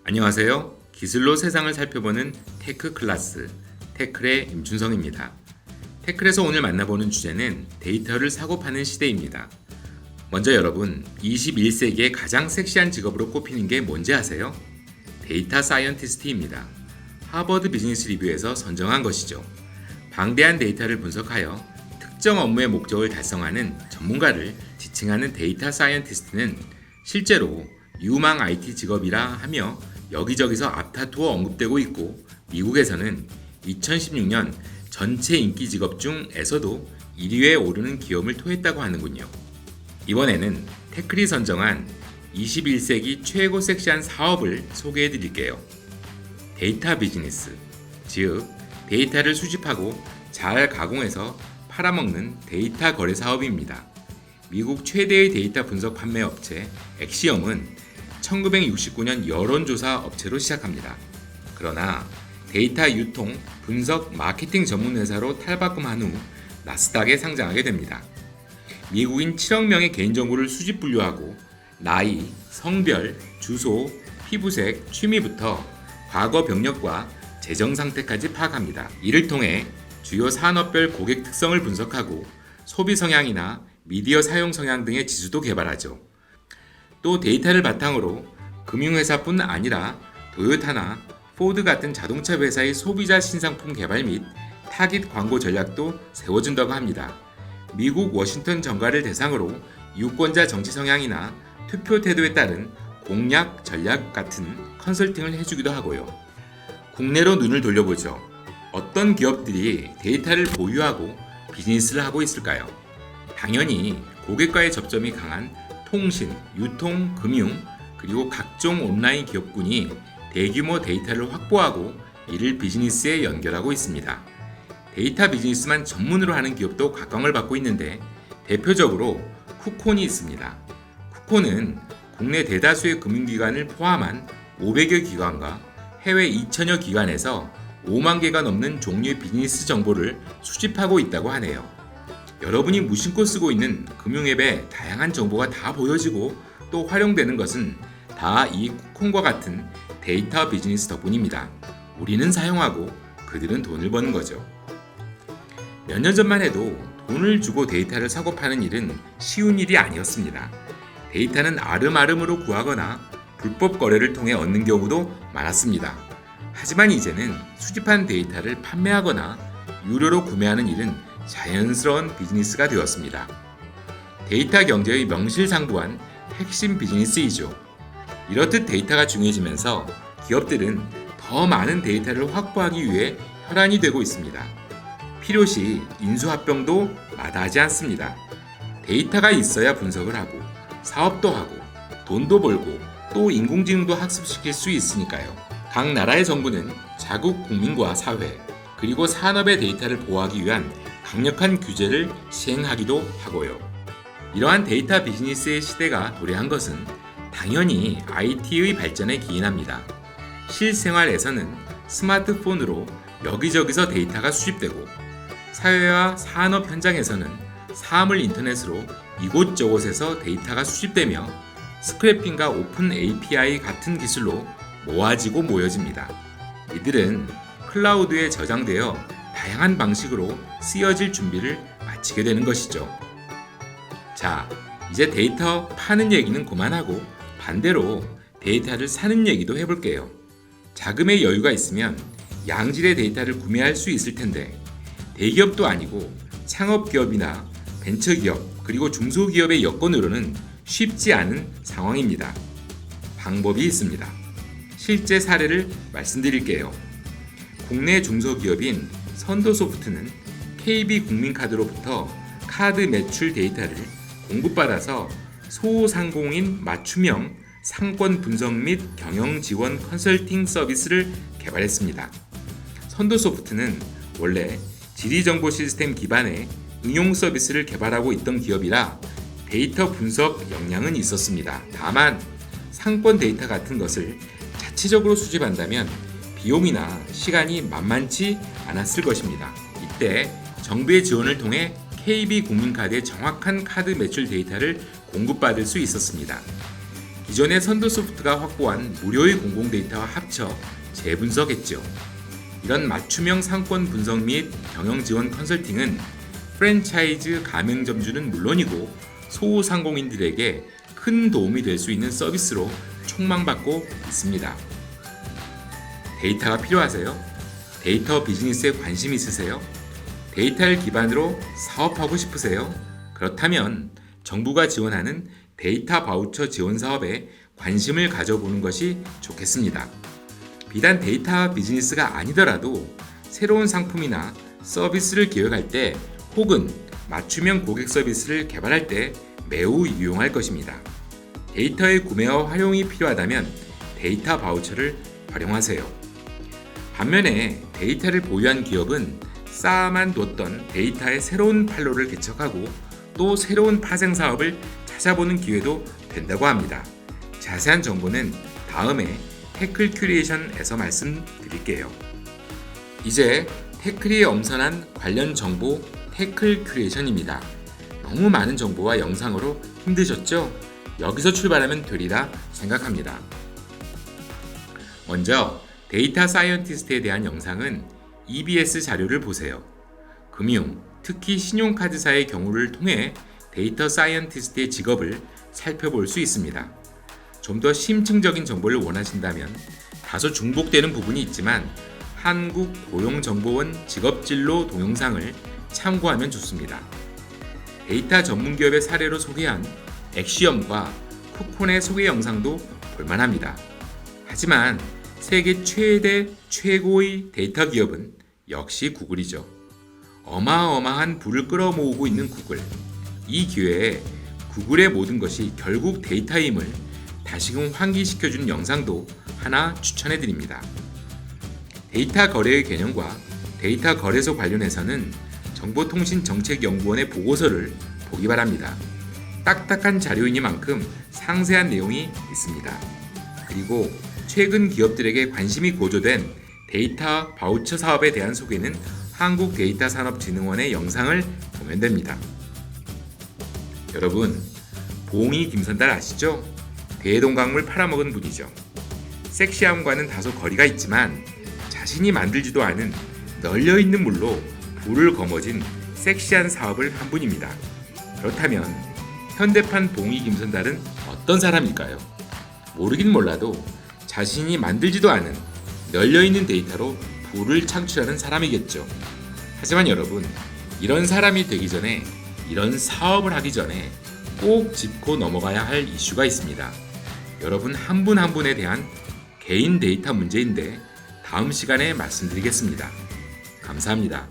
안녕하세요. 기술로 세상을 살펴보는 테크 클래스 테클의 임준성입니다. 테클에서 오늘 만나보는 주제는 데이터를 사고 파는 시대입니다. 먼저 여러분, 21세기의 가장 섹시한 직업으로 꼽히는 게 뭔지 아세요? 데이터 사이언티스트입니다. 하버드 비즈니스 리뷰에서 선정한 것이죠. 방대한 데이터를 분석하여 특정 업무의 목적을 달성하는 전문가를 지칭하는 데이터 사이언티스트는 실제로 유망 IT 직업이라 하며 여기저기서 앞다투어 언급되고 있고, 미국에서는 2016년 전체 인기 직업 중에서도 1위에 오르는 기업을 토했다고 하는군요. 이번에는 테클이 선정한 21세기 최고 섹시한 사업을 소개해 드릴게요. 데이터 비즈니스, 즉 데이터를 수집하고 잘 가공해서 팔아먹는 데이터 거래 사업입니다. 미국 최대의 데이터 분석 판매 업체 엑시엄은 1969년 여론조사 업체로 시작합니다. 그러나 데이터 유통, 분석, 마케팅 전문 회사로 탈바꿈한 후 나스닥에 상장하게 됩니다. 미국인 7억 명의 개인정보를 수집 분류하고 나이, 성별, 주소, 피부색, 취미부터 과거 병력과 재정 상태까지 파악합니다. 이를 통해 주요 산업별 고객 특성을 분석하고 소비 성향이나 미디어 사용 성향 등의 지수도 개발하죠. 또 데이터를 바탕으로 금융회사뿐 아니라 도요타나 포드 같은 자동차 회사의 소비자 신상품 개발 및 타깃 광고 전략도 세워준다고 합니다. 미국 워싱턴 정가를 대상으로 유권자 정치 성향이나 투표 태도에 따른 공약, 전략 같은 컨설팅을 해주기도 하고요. 국내로 눈을 돌려보죠. 어떤 기업들이 데이터를 보유하고 비즈니스를 하고 있을까요? 당연히 고객과의 접점이 강한 통신, 유통, 금융, 그리고 각종 온라인 기업군이 대규모 데이터를 확보하고 이를 비즈니스에 연결하고 있습니다. 데이터 비즈니스만 전문으로 하는 기업도 각광을 받고 있는데 대표적으로 쿠콘이 있습니다. 쿠콘은 국내 대다수의 금융기관을 포함한 500여 기관과 해외 2천여 기관에서 5만 개가 넘는 종류의 비즈니스 정보를 수집하고 있다고 하네요. 여러분이 무심코 쓰고 있는 금융앱에 다양한 정보가 다 보여지고 또 활용되는 것은 다 이 쿠콘과 같은 데이터 비즈니스 덕분입니다. 우리는 사용하고 그들은 돈을 버는 거죠. 몇 년 전만 해도 돈을 주고 데이터를 사고 파는 일은 쉬운 일이 아니었습니다. 데이터는 아름아름으로 구하거나 불법 거래를 통해 얻는 경우도 많았습니다. 하지만 이제는 수집한 데이터를 판매하거나 유료로 구매하는 일은 자연스러운 비즈니스가 되었습니다. 데이터 경제의 명실상부한 핵심 비즈니스이죠. 이렇듯 데이터가 중요해지면서 기업들은 더 많은 데이터를 확보하기 위해 혈안이 되고 있습니다. 필요시 인수합병도 마다하지 않습니다. 데이터가 있어야 분석을 하고 사업도 하고 돈도 벌고 또 인공지능도 학습시킬 수 있으니까요. 각 나라의 정부는 자국 국민과 사회 그리고 산업의 데이터를 보호하기 위한 강력한 규제를 시행하기도 하고요. 이러한 데이터 비즈니스의 시대가 도래한 것은 당연히 IT의 발전에 기인합니다. 실생활에서는 스마트폰으로 여기저기서 데이터가 수집되고 사회와 산업 현장에서는 사물 인터넷으로 이곳저곳에서 데이터가 수집되며 스크래핑과 오픈 API 같은 기술로 모아지고 모여집니다. 이들은 클라우드에 저장되어 다양한 방식으로 쓰여질 준비를 마치게 되는 것이죠. 자, 이제 데이터 파는 얘기는 그만하고 반대로 데이터를 사는 얘기도 해볼게요. 자금의 여유가 있으면 양질의 데이터를 구매할 수 있을 텐데 대기업도 아니고 창업기업이나 벤처기업 그리고 중소기업의 여건으로는 쉽지 않은 상황입니다. 방법이 있습니다. 실제 사례를 말씀드릴게요. 국내 중소기업인 선도소프트는 KB국민카드로부터 카드 매출 데이터를 공급받아서 소상공인 맞춤형 상권 분석 및 경영 지원 컨설팅 서비스를 개발했습니다. 선도소프트는 원래 지리정보 시스템 기반의 응용 서비스를 개발하고 있던 기업이라 데이터 분석 역량은 있었습니다. 다만 상권 데이터 같은 것을 자체적으로 수집한다면 비용이나 시간이 만만치 않았을 것입니다. 이때 정부의 지원을 통해 KB국민카드의 정확한 카드 매출 데이터를 공급받을 수 있었습니다. 기존의 선도소프트가 확보한 무료의 공공 데이터와 합쳐 재분석했죠. 이런 맞춤형 상권 분석 및 경영 지원 컨설팅은 프랜차이즈 가맹점주는 물론이고 소상공인들에게 큰 도움이 될 수 있는 서비스로 촉망받고 있습니다. 데이터가 필요하세요? 데이터 비즈니스에 관심 있으세요? 데이터를 기반으로 사업하고 싶으세요? 그렇다면 정부가 지원하는 데이터 바우처 지원 사업에 관심을 가져보는 것이 좋겠습니다. 비단 데이터 비즈니스가 아니더라도 새로운 상품이나 서비스를 기획할 때 혹은 맞춤형 고객 서비스를 개발할 때 매우 유용할 것입니다. 데이터의 구매와 활용이 필요하다면 데이터 바우처를 활용하세요. 반면에 데이터를 보유한 기업은 쌓아만 뒀던 데이터의 새로운 판로를 개척하고 또 새로운 파생 사업을 찾아보는 기회도 된다고 합니다. 자세한 정보는 다음에 태클 큐레이션에서 말씀드릴게요. 이제 태클이 엄선한 관련 정보 태클 큐레이션입니다. 너무 많은 정보와 영상으로 힘드셨죠? 여기서 출발하면 되리라 생각합니다. 먼저 데이터 사이언티스트에 대한 영상은 EBS 자료를 보세요. 금융, 특히 신용카드사의 경우를 통해 데이터 사이언티스트의 직업을 살펴볼 수 있습니다. 좀 더 심층적인 정보를 원하신다면 다소 중복되는 부분이 있지만 한국고용정보원 직업진로 동영상을 참고하면 좋습니다. 데이터 전문기업의 사례로 소개한 엑시엄과 쿠콘의 소개 영상도 볼만합니다. 하지만 세계 최고의 데이터 기업은 역시 구글이죠. 어마어마한 부를 끌어모으고 있는 구글. 이 기회에 구글의 모든 것이 결국 데이터임을 다시금 환기시켜주는 영상도 하나 추천해드립니다. 데이터 거래의 개념과 데이터 거래소 관련해서는 정보통신정책연구원의 보고서를 보기 바랍니다. 딱딱한 자료이니만큼 상세한 내용이 있습니다. 그리고 최근 기업들에게 관심이 고조된 데이터 바우처 사업에 대한 소개는 한국데이터산업진흥원의 영상을 보면 됩니다. 여러분, 봉이 김선달 아시죠? 대동강물 팔아먹은 분이죠. 섹시함과는 다소 거리가 있지만 자신이 만들지도 않은 널려있는 물로 불을 거머쥔 섹시한 사업을 한 분입니다. 그렇다면 현대판 봉이 김선달은 어떤 사람일까요? 모르긴 몰라도 자신이 만들지도 않은 널려있는 데이터로 부를 창출하는 사람이겠죠. 하지만 여러분, 이런 사람이 되기 전에, 이런 사업을 하기 전에 꼭 짚고 넘어가야 할 이슈가 있습니다. 여러분 한 분 한 분에 대한 개인 데이터 문제인데 다음 시간에 말씀드리겠습니다. 감사합니다.